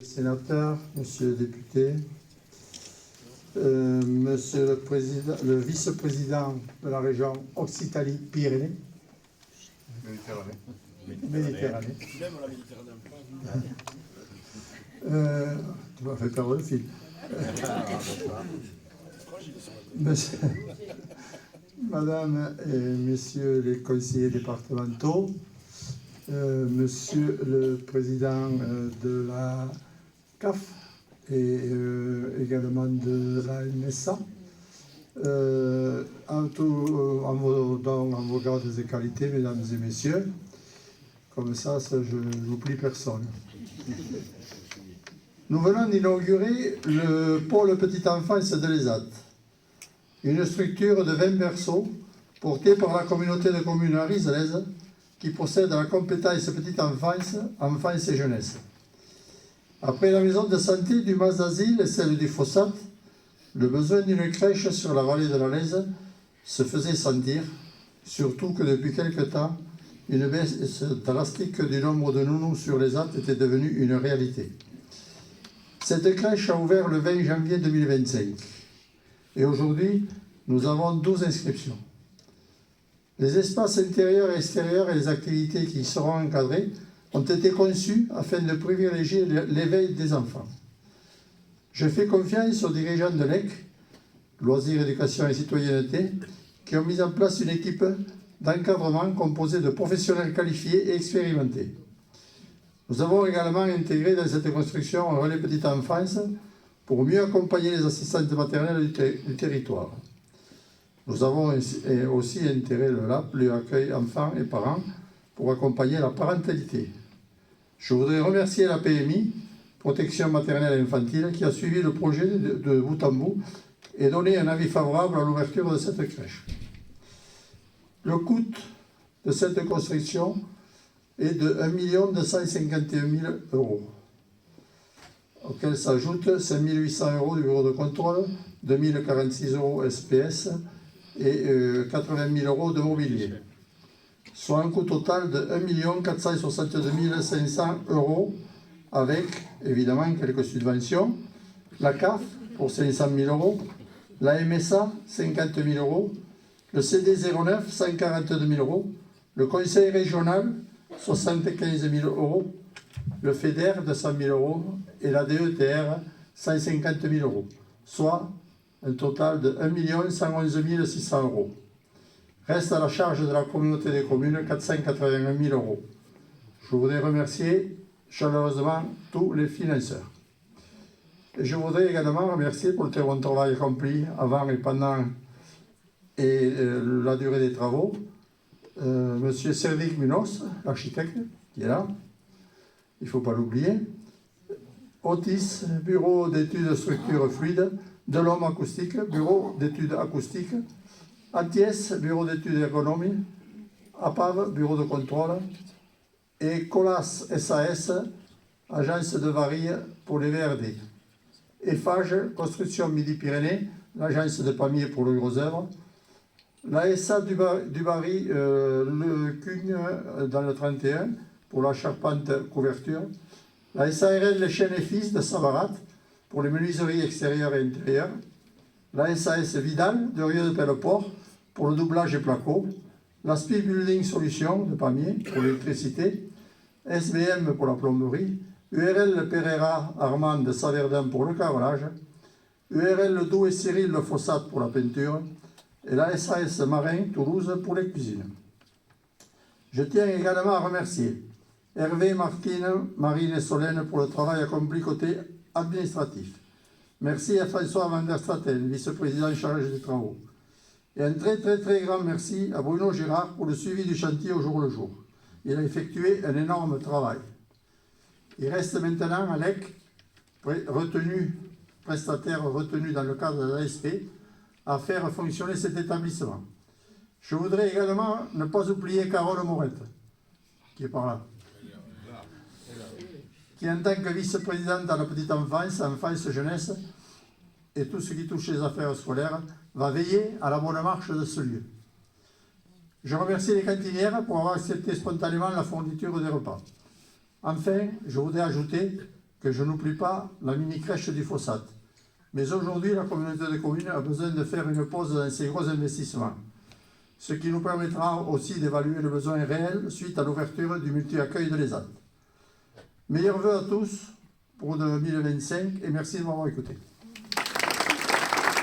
Sénateur, monsieur le député, monsieur le président, le vice-président de la région Occitanie-Pyrénées. Méditerranée. Même la Méditerranée. Tu m'as fait perdre le fil. Monsieur, madame et messieurs les conseillers départementaux, monsieur le président de la CAF et également de la MSA, en vos grades et qualités, mesdames et messieurs, comme ça je n'oublie personne. Nous venons d'inaugurer le pôle petite enfance de l'ESAT, une structure de 20 berceaux portée par la communauté de communes arizelaises qui possède la compétence petite enfance, enfance et jeunesse. Après la maison de santé du Mas d'Asile et celle du Fossat, le besoin d'une crèche sur la vallée de la Lèze se faisait sentir, surtout que depuis quelque temps, une baisse drastique du nombre de nounous sur les ZAT était devenue une réalité. Cette crèche a ouvert le 20 janvier 2025 et aujourd'hui, nous avons 12 inscriptions. Les espaces intérieurs et extérieurs et les activités qui y seront encadrées ont été conçus afin de privilégier l'éveil des enfants. Je fais confiance aux dirigeants de l'EC, Loisirs, Éducation et Citoyenneté, qui ont mis en place une équipe d'encadrement composée de professionnels qualifiés et expérimentés. Nous avons également intégré dans cette construction un relais petite enfance pour mieux accompagner les assistantes maternelles du territoire. Nous avons aussi intégré le LAP, l'accueil enfants et parents, pour accompagner la parentalité. Je voudrais remercier la PMI, Protection maternelle et infantile, qui a suivi le projet de bout en bout et donné un avis favorable à l'ouverture de cette crèche. Le coût de cette construction est de 1 251 000 €, auquel s'ajoutent 5 800 € du bureau de contrôle, 2 046 € SPS et 80 000 € de mobilier, soit un coût total de 1 462 500 € avec évidemment quelques subventions, la CAF pour 500 000 €, la MSA 50 000 €, le CD09 142 000 €, le Conseil régional 75 000 €, le FEDER 200 000 € et la DETR 150 000 €, soit un total de 1 111 600 €. Reste à la charge de la communauté des communes 481 000 €. Je voudrais remercier chaleureusement tous les financeurs. Et je voudrais également remercier pour le très bon travail accompli avant et pendant et la durée des travaux, monsieur Serdic Munoz, l'architecte, qui est là, il ne faut pas l'oublier, Otis, bureau d'études structures fluides, Delhomme acoustique, bureau d'études acoustiques, Anties, bureau d'études ergonomie, APAV, bureau de contrôle, et Colas SAS, agence de varie pour les VRD. Eiffage, construction Midi-Pyrénées, l'agence de Pamiers pour le gros œuvre, la SA du Barry, le Cugne dans le 31 pour la charpente couverture, la SARL Les Chênes et Fils de Savarat pour les menuiseries extérieures et intérieures, la SAS Vidal de Rieux de Pelleport pour le doublage et placo, la SPI Building Solutions de Pamiers pour l'électricité, SBM pour la plomberie, URL Pereira Armand de Saverdin pour le carrelage, URL Doux et Cyril Le Fossat pour la peinture, et la SAS Marin Toulouse pour les cuisines. Je tiens également à remercier Hervé, Martine, Marine et Solène pour le travail accompli côté administratif. Merci à François Van der Straten, vice-président chargé des travaux. Et un très grand merci à Bruno Girard pour le suivi du chantier au jour le jour. Il a effectué un énorme travail. Il reste maintenant à l'EC, prestataire retenu dans le cadre de l'ASP, à faire fonctionner cet établissement. Je voudrais également ne pas oublier Carole Morette, qui est par là, qui en tant que vice-présidente à la petite enfance, enfance, jeunesse, et tout ce qui touche les affaires scolaires, va veiller à la bonne marche de ce lieu. Je remercie les cantinières pour avoir accepté spontanément la fourniture des repas. Enfin, je voudrais ajouter que je n'oublie pas la mini-crèche du Fossat. Mais aujourd'hui, la communauté de communes a besoin de faire une pause dans ces gros investissements, ce qui nous permettra aussi d'évaluer le besoin réel suite à l'ouverture du multi-accueil de l'ESAT. Meilleurs vœux à tous pour 2025 et merci de m'avoir écouté.